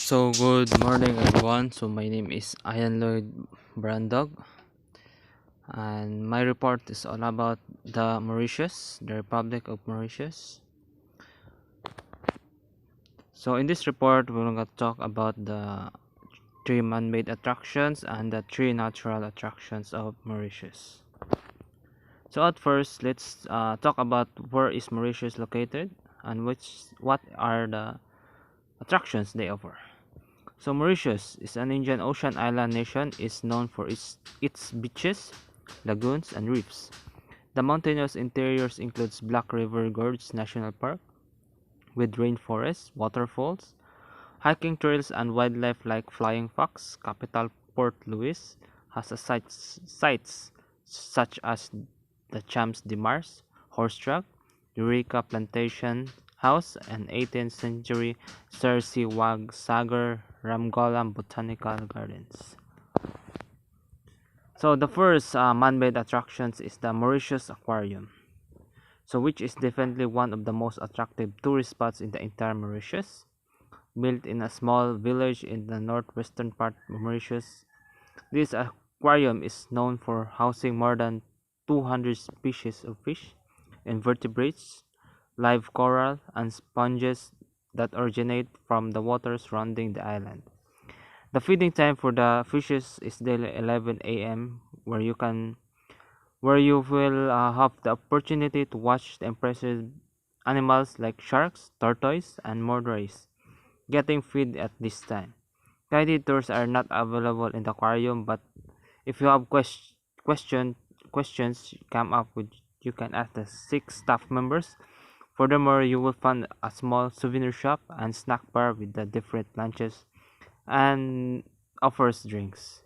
So good morning everyone. So my name is Lloyd Barandog, and my report is all about the Mauritius, the Republic of Mauritius. So in this report we're gonna talk about the three man-made attractions and the three natural attractions of Mauritius. So at first let's talk about where is Mauritius located and what are the attractions they offer. So Mauritius is an Indian Ocean island nation is known for its beaches, lagoons, and reefs. The mountainous interiors includes Black River Gorge National Park with rainforests, waterfalls, hiking trails, and wildlife like flying fox. Capital Port Louis has sites such as the Champs de Mars, Horse Track, Eureka Plantation House, and 18th century Sir C. Wag Sagar Ramgolam Botanical Gardens. So the first man-made attractions is the Mauritius Aquarium, so which is definitely one of the most attractive tourist spots in the entire Mauritius. Built in a small village in the northwestern part of Mauritius, this aquarium is known for housing more than 200 species of fish, invertebrates, live coral, and sponges that originate from the water surrounding the island. The feeding time for the fishes is daily 11 a.m., where you will have the opportunity to watch the impressive animals like sharks, tortoise, and more rays getting fed at this time. Guided tours are not available in the aquarium, but if you have question questions come up with, you can ask the 6 staff members. Furthermore, you will find a small souvenir shop and snack bar with the different lunches and offers drinks.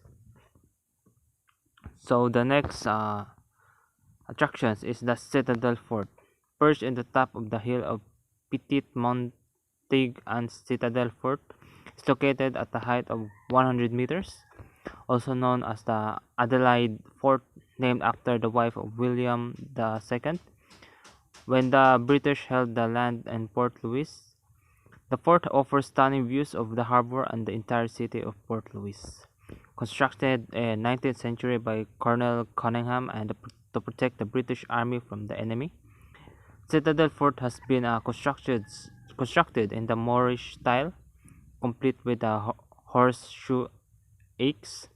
So the next attractions is the Citadel Fort. Perched in the top of the hill of Petit Montague and Citadel Fort is located at a height of 100 meters, also known as the Adelaide Fort, named after the wife of William II. When the British held the land in Port Louis, the fort offers stunning views of the harbor and the entire city of Port Louis. Constructed in 19th century by Colonel Cunningham and to protect the British Army from the enemy, Citadel Fort has been constructed in the Moorish style, complete with horseshoe aches.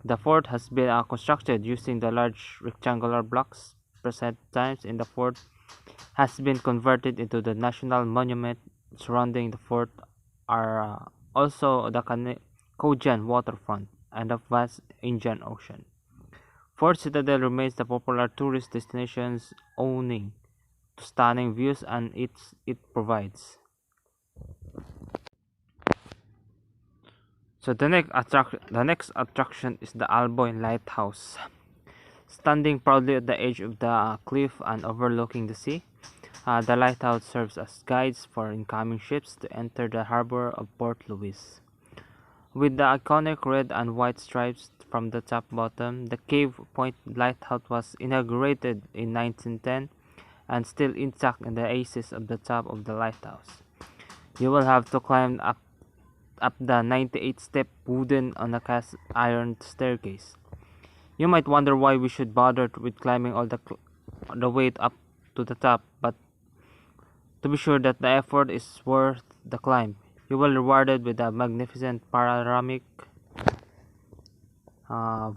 The fort has been constructed using the large rectangular blocks present times in the fort has been converted into the national monument. Surrounding the fort are also the Kojian waterfront and the vast Indian Ocean. Fort Citadel remains the popular tourist destination, owning to stunning views and it provides. So the next attraction is the Alboy Lighthouse. Standing proudly at the edge of the cliff and overlooking the sea, the lighthouse serves as guides for incoming ships to enter the harbor of Port Louis. With the iconic red and white stripes from the top bottom, the Cave Point Lighthouse was inaugurated in 1910 and still intact in the aces of the top of the lighthouse. You will have to climb up the 98-step wooden on a cast iron staircase. You might wonder why we should bother with climbing all the way up to the top, but to be sure that the effort is worth the climb. You will be rewarded with a magnificent panoramic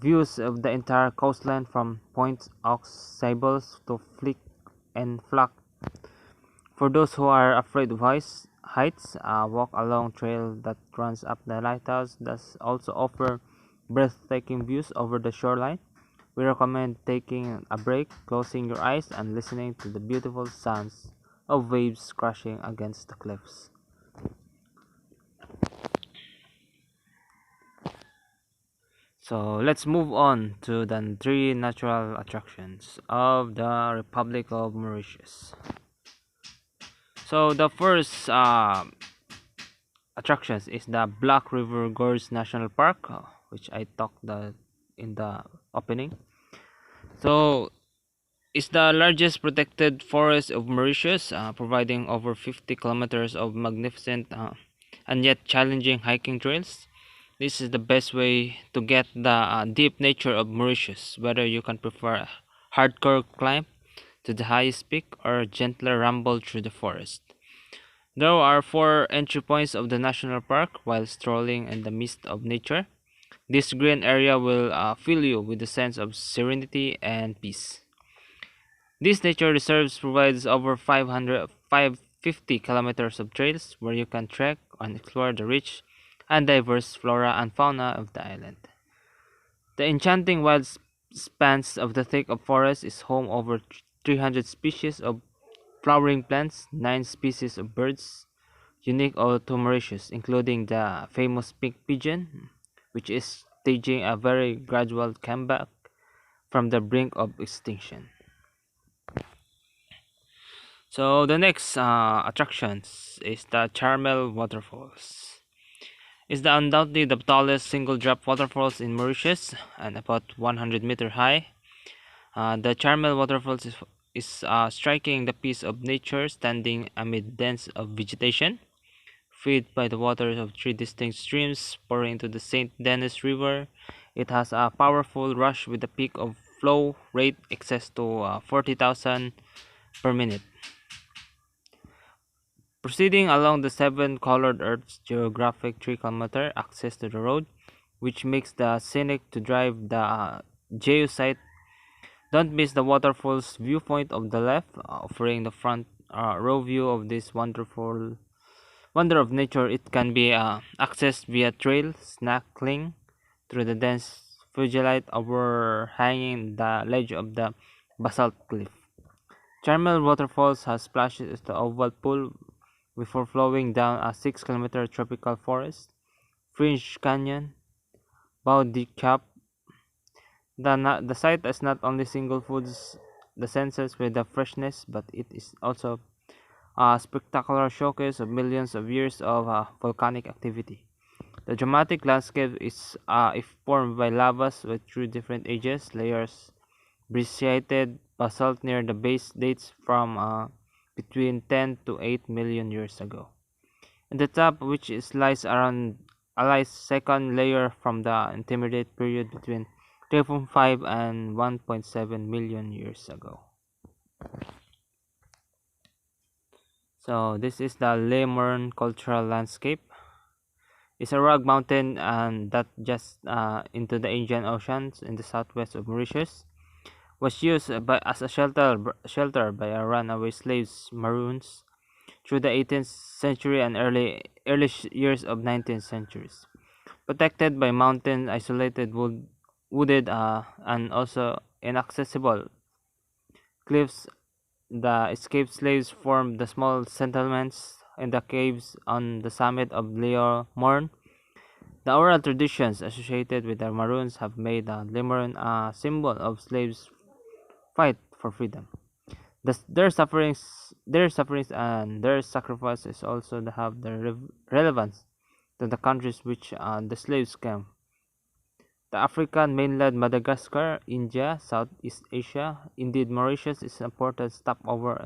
views of the entire coastline from Point Aux Sable to Flick and Flock. For those who are afraid of heights, walk along trail that runs up the lighthouse does also offer breathtaking views over the shoreline. We recommend taking a break, closing your eyes, and listening to the beautiful sounds of waves crashing against the cliffs. So let's move on to the three natural attractions of the Republic of Mauritius. So the first attractions is the Black River Gorge National Park, which I talked in the opening. So is the largest protected forest of Mauritius, providing over 50 kilometers of magnificent and yet challenging hiking trails. This is the best way to get the deep nature of Mauritius, whether you can prefer a hardcore climb to the highest peak or a gentler ramble through the forest. There are four entry points of the national park while strolling in the midst of nature. This green area will fill you with a sense of serenity and peace. These nature reserves provides over 550 kilometers of trails where you can trek and explore the rich and diverse flora and fauna of the island. The enchanting wild spans of the thick of forest is home over 300 species of flowering plants, 9 species of birds, unique to Mauritius, including the famous pink pigeon, which is staging a very gradual comeback from the brink of extinction. So the next attractions is the Charmel Waterfalls. It's the undoubtedly the tallest single drop waterfalls in Mauritius and about 100-meter high. The Charmel Waterfalls is striking the piece of nature standing amid dense of vegetation, fed by the waters of three distinct streams pouring into the St. Denis River. It has a powerful rush with a peak of flow rate excess to 40,000 per minute. Proceeding along the seven colored Earth's geographic 3 kilometer access to the road, which makes the scenic to drive the geosite. Don't miss the waterfall's viewpoint of the left, offering the front row view of this wonderful wonder of nature. It can be accessed via trail, snackling through the dense fugilite overhanging the ledge of the basalt cliff. Charmel Waterfalls has splashes at the oval pool before flowing down a 6 kilometer tropical forest fringed canyon. Bow Deep Cap. The site is not only single foods the senses with the freshness, but it is also a spectacular showcase of millions of years of volcanic activity. The dramatic landscape is if formed by lavas with three different ages, layers. Brecciated basalt near the base dates from between 10 to 8 million years ago. And the top, which is lies around a lies second layer from the intermediate period between 3.5 and 1.7 million years ago. So this is the Lemurn cultural landscape. It's a rock mountain and that just into the Indian Oceans in the southwest of Mauritius. Was used as a shelter by a runaway slaves Maroons through the 18th century and early years of 19th centuries. Protected by mountains, isolated wooded and also inaccessible cliffs, the escaped slaves formed the small settlements in the caves on the summit of Leo Morn. The oral traditions associated with the Maroons have made the Lemurn a symbol of slaves' fight for freedom. Their sufferings, and their sacrifices also have the relevance to the countries which the slaves came. The African mainland, Madagascar, India, Southeast Asia, indeed Mauritius is an important stopover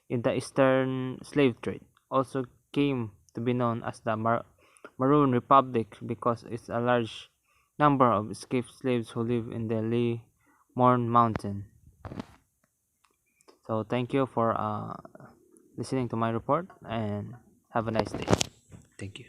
in the Eastern slave trade. Also came to be known as the Maroon Republic because it's a large number of escaped slaves who live in the Lee Morn Mountain. So thank you for listening to my report and have a nice day. Thank you.